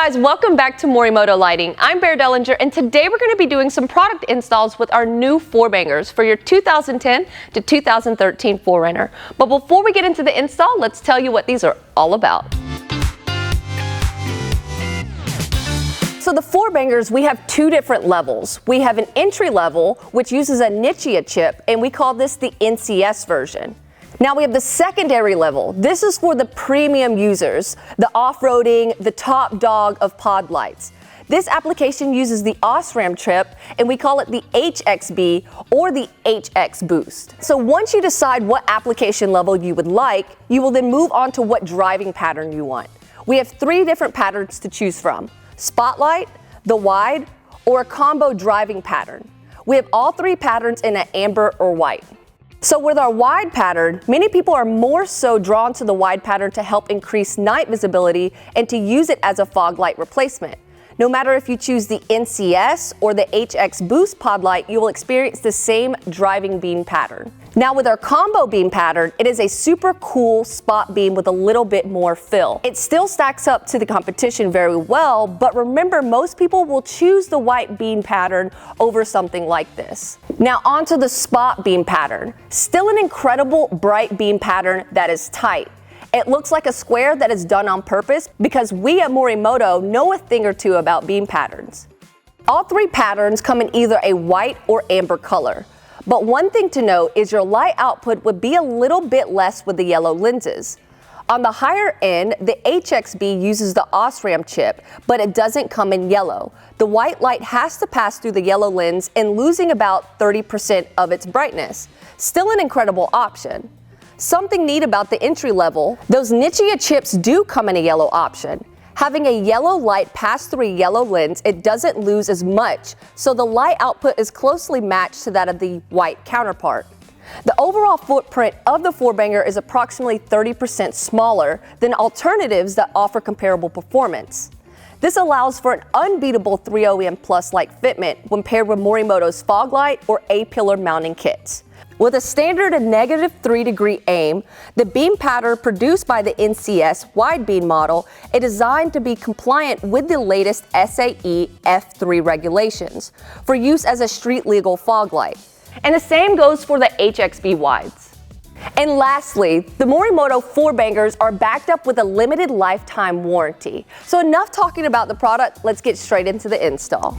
guys, welcome back to Morimoto Lighting. I'm Bear Dellinger, and today we're going to be doing some product installs with our new 4Bangers for your 2010 to 2013 4Runner. But before we get into the install, let's tell you what these are all about. So the 4Bangers, we have two different levels. We have an entry level, which uses a Nichia chip, and we call this the NCS version. Now we have the secondary level. This is for the premium users, the off-roading, the top dog of pod lights. This application uses the OSRAM chip, and we call it the HXB or the HX Boost. So once you decide what application level you would like, you will then move on to what driving pattern you want. We have three different patterns to choose from: Spotlight, the wide, or a combo driving pattern. We have all three patterns in an amber or white. So with our wide pattern, many people are more so drawn to the wide pattern to help increase night visibility and to use it as a fog light replacement. No matter if you choose the NCS or the HX Boost pod light, you will experience the same driving beam pattern. Now with our combo beam pattern, it is a super cool spot beam with a little bit more fill. It still stacks up to the competition very well, but remember, most people will choose the white beam pattern over something like this. Now onto the spot beam pattern. Still an incredible bright beam pattern that is tight. It looks like a square that is done on purpose because we at Morimoto know a thing or two about beam patterns. All three patterns come in either a white or amber color. But one thing to note is your light output would be a little bit less with the yellow lenses. On the higher end, the HXB uses the OSRAM chip, but it doesn't come in yellow. The white light has to pass through the yellow lens and losing about 30% of its brightness. Still an incredible option. Something neat about the entry level, those Nichia chips do come in a yellow option. Having a yellow light pass through a yellow lens, it doesn't lose as much, so the light output is closely matched to that of the white counterpart. The overall footprint of the 4Banger is approximately 30% smaller than alternatives that offer comparable performance. This allows for an unbeatable 3OEM Plus-like fitment when paired with Morimoto's fog light or A-pillar mounting kits. With a standard -3° aim, the beam pattern produced by the NCS wide beam model is designed to be compliant with the latest SAE F3 regulations for use as a street legal fog light. And the same goes for the HXB wides. And lastly, the Morimoto 4Bangers are backed up with a limited lifetime warranty. So enough talking about the product, let's get straight into the install.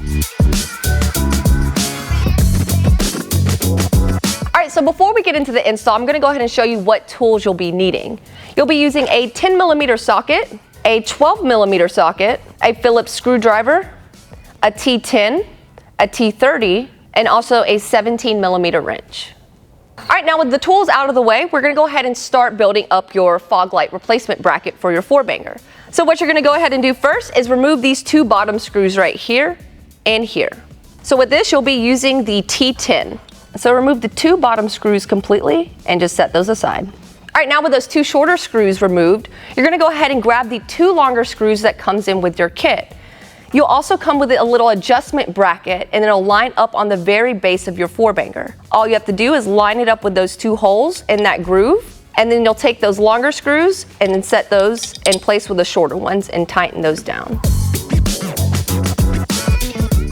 So before we get into the install, I'm going to go ahead and show you what tools you'll be needing. You'll be using a 10mm socket, a 12mm socket, a Phillips screwdriver, a T10, a T30, and also a 17mm wrench. All right, now with the tools out of the way, we're going to go ahead and start building up your fog light replacement bracket for your 4Banger. So what you're going to go ahead and do first is remove these two bottom screws right here and here. So with this, you'll be using the T10. So remove the two bottom screws completely and just set those aside. All right, now with those two shorter screws removed, you're gonna go ahead and grab the two longer screws that comes in with your kit. You'll also come with a little adjustment bracket, and it'll line up on the very base of your 4Banger. All you have to do is line it up with those two holes in that groove, and then you'll take those longer screws and then set those in place with the shorter ones and tighten those down.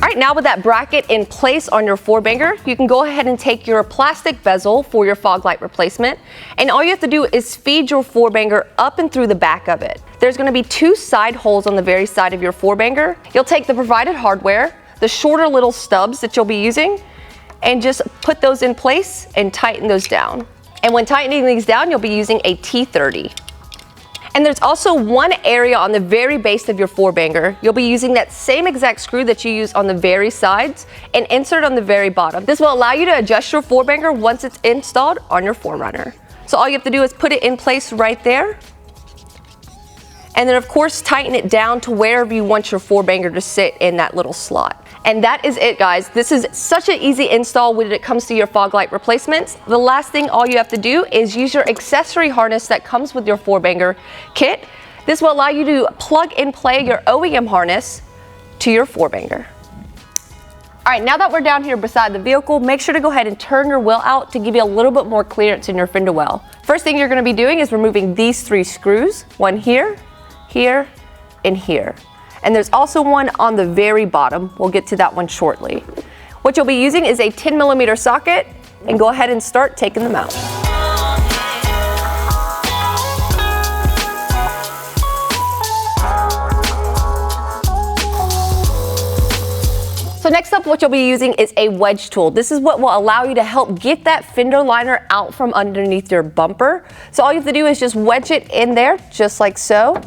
All right, now with that bracket in place on your 4Banger, you can go ahead and take your plastic bezel for your fog light replacement, and all you have to do is feed your 4Banger up and through the back of it. There's going to be two side holes on the very side of your 4Banger. You'll take the provided hardware, the shorter little stubs that you'll be using, and just put those in place and tighten those down. And when tightening these down, you'll be using a T30. And there's also one area on the very base of your 4Banger. You'll be using that same exact screw that you use on the very sides and insert on the very bottom. This will allow you to adjust your 4Banger once it's installed on your 4Runner. So all you have to do is put it in place right there. And then of course, tighten it down to wherever you want your 4Banger to sit in that little slot. And that is it, guys. This is such an easy install when it comes to your fog light replacements. The last thing all you have to do is use your accessory harness that comes with your 4Banger kit. This will allow you to plug and play your OEM harness to your 4Banger. All right, now that we're down here beside the vehicle, make sure to go ahead and turn your wheel out to give you a little bit more clearance in your fender well. First thing you're going to be doing is removing these three screws, one here, here, and here. and there's also one on the very bottom. We'll get to that one shortly. What you'll be using is a 10mm socket, and go ahead and start taking them out. So next up, what you'll be using is a wedge tool. This is what will allow you to help get that fender liner out from underneath your bumper. So all you have to do is just wedge it in there, just like so.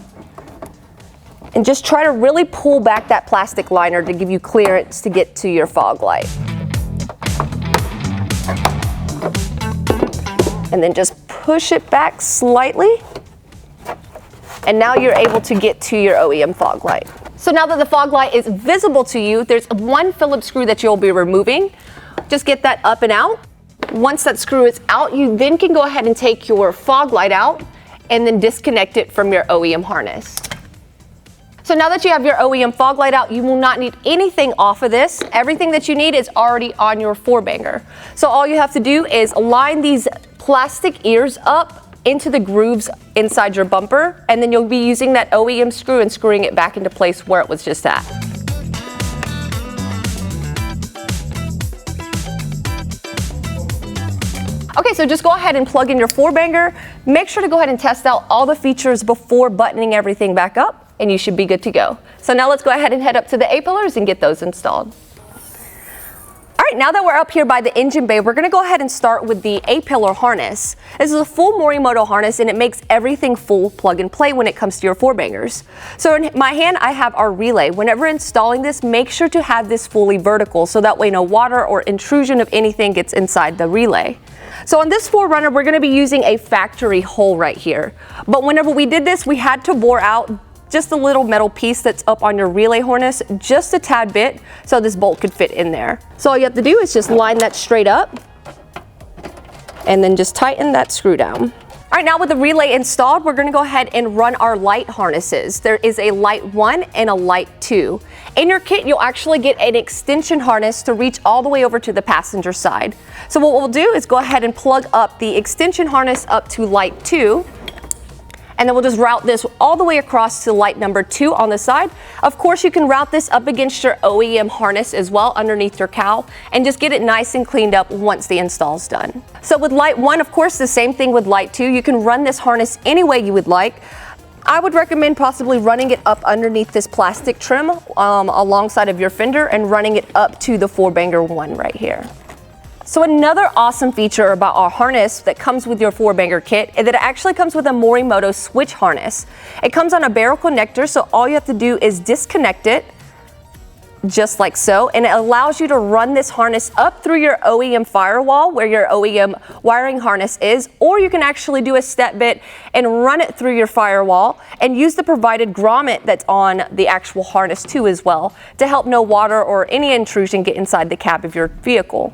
And just try to really pull back that plastic liner to give you clearance to get to your fog light. And then just push it back slightly. And now you're able to get to your OEM fog light. So now that the fog light is visible to you, there's one Phillips screw that you'll be removing. Just get that up and out. Once that screw is out, you then can go ahead and take your fog light out and then disconnect it from your OEM harness. So now that you have your OEM fog light out, you will not need anything off of this. Everything that you need is already on your 4Banger. So all you have to do is line these plastic ears up into the grooves inside your bumper, and then you'll be using that OEM screw and screwing it back into place where it was just at. Okay, so just go ahead and plug in your 4Banger. Make sure to go ahead and test out all the features before buttoning everything back up, and you should be good to go. So now let's go ahead and head up to the A-pillars and get those installed. All right, now that we're up here by the engine bay, we're gonna go ahead and start with the A-pillar harness. This is a full Morimoto harness, and it makes everything full plug and play when it comes to your 4Bangers. So in my hand, I have our relay. Whenever installing this, make sure to have this fully vertical, so that way no water or intrusion of anything gets inside the relay. So on this 4Runner, we're gonna be using a factory hole right here. But whenever we did this, we had to bore out just a little metal piece that's up on your relay harness, just a tad bit, so this bolt could fit in there. So all you have to do is just line that straight up and then just tighten that screw down. All right, now with the relay installed, we're gonna go ahead and run our light harnesses. There is a light 1 and a light 2. In your kit, you'll actually get an extension harness to reach all the way over to the passenger side. So what we'll do is go ahead and plug up the extension harness up to light 2, and then we'll just route this all the way across to light number 2 on the side. Of course, you can route this up against your OEM harness as well underneath your cowl, and just get it nice and cleaned up once the install's done. So with light 1, of course, the same thing with light 2. You can run this harness any way you would like. I would recommend possibly running it up underneath this plastic trim alongside of your fender and running it up to the 4Banger 1 right here. So another awesome feature about our harness that comes with your 4Banger kit is that it actually comes with a Morimoto switch harness. It comes on a barrel connector, so all you have to do is disconnect it, just like so, and it allows you to run this harness up through your OEM firewall where your OEM wiring harness is, or you can actually do a step bit and run it through your firewall and use the provided grommet that's on the actual harness too as well to help no water or any intrusion get inside the cab of your vehicle.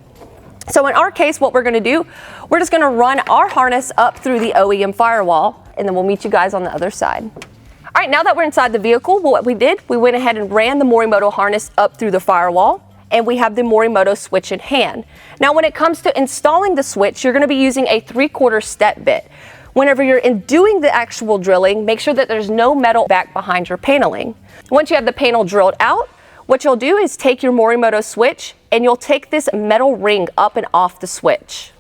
So in our case, what we're gonna do, we're just gonna run our harness up through the OEM firewall, and then we'll meet you guys on the other side. All right, now that we're inside the vehicle, what we did, we went ahead and ran the Morimoto harness up through the firewall, and we have the Morimoto switch in hand. Now, when it comes to installing the switch, you're gonna be using a 3/4 step bit. Whenever you're doing the actual drilling, make sure that there's no metal back behind your paneling. Once you have the panel drilled out, what you'll do is take your Morimoto switch and you'll take this metal ring up and off the switch.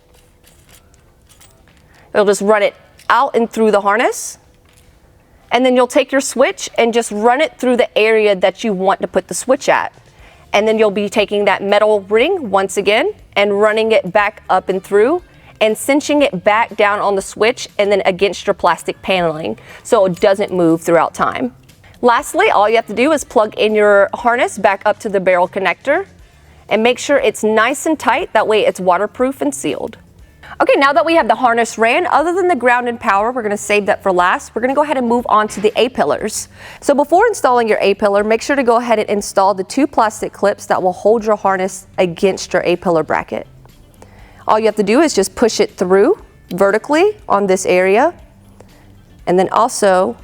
You'll just run it out and through the harness, and then you'll take your switch and just run it through the area that you want to put the switch at. And then you'll be taking that metal ring once again and running it back up and through and cinching it back down on the switch and then against your plastic paneling so it doesn't move throughout time. Lastly, all you have to do is plug in your harness back up to the barrel connector and make sure it's nice and tight. That way it's waterproof and sealed. Okay, now that we have the harness ran, other than the ground and power, we're gonna save that for last. We're gonna go ahead and move on to the A-pillars. So before installing your A-pillar, make sure to go ahead and install the 2 plastic clips that will hold your harness against your A-pillar bracket. All you have to do is just push it through vertically on this area, and then also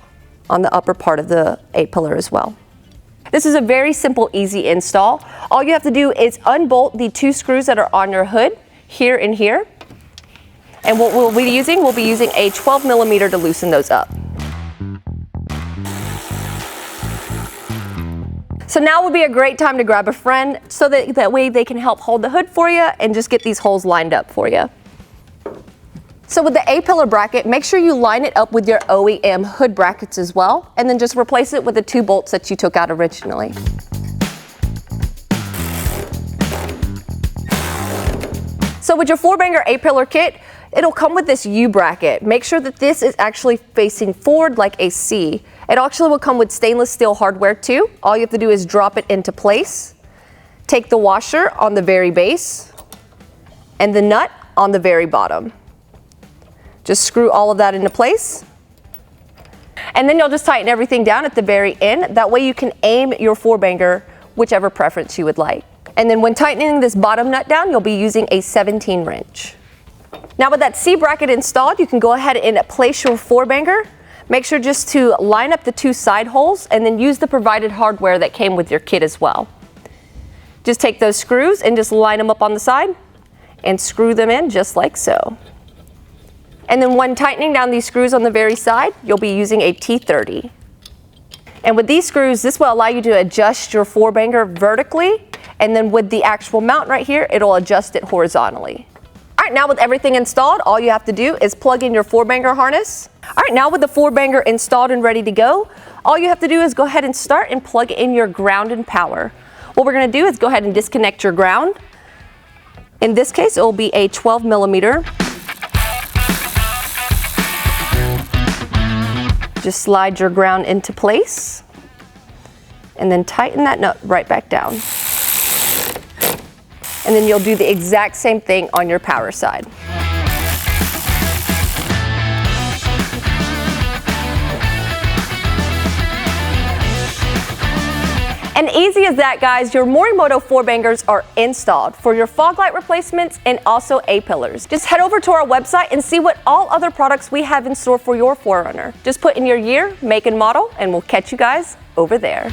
on the upper part of the A-pillar as well. This is a very simple, easy install. All you have to do is unbolt the 2 screws that are on your hood, here and here. And what we'll be using a 12mm to loosen those up. So now would be a great time to grab a friend so that way they can help hold the hood for you and just get these holes lined up for you. So with the A-pillar bracket, make sure you line it up with your OEM hood brackets as well, and then just replace it with the 2 bolts that you took out originally. So with your 4Banger A-pillar kit, it'll come with this U bracket. Make sure that this is actually facing forward like a C. It actually will come with stainless steel hardware too. All you have to do is drop it into place. Take the washer on the very base and the nut on the very bottom. Just screw all of that into place. And then you'll just tighten everything down at the very end. That way you can aim your 4Banger whichever preference you would like. And then when tightening this bottom nut down, you'll be using a 17 wrench. Now with that C bracket installed, you can go ahead and place your 4Banger. Make sure just to line up the 2 side holes and then use the provided hardware that came with your kit as well. Just take those screws and just line them up on the side and screw them in just like so. And then when tightening down these screws on the very side, you'll be using a T30. And with these screws, this will allow you to adjust your 4Banger vertically, and then with the actual mount right here, it'll adjust it horizontally. All right, now with everything installed, all you have to do is plug in your 4Banger harness. All right, now with the 4Banger installed and ready to go, all you have to do is go ahead and start and plug in your ground and power. What we're gonna do is go ahead and disconnect your ground. In this case, it will be a 12 millimeter. Just slide your ground into place and then tighten that nut right back down. And then you'll do the exact same thing on your power side. And easy as that, guys, your Morimoto 4Bangers are installed for your fog light replacements and also A-pillars. Just head over to our website and see what all other products we have in store for your 4Runner. Just put in your year, make, and model, and we'll catch you guys over there.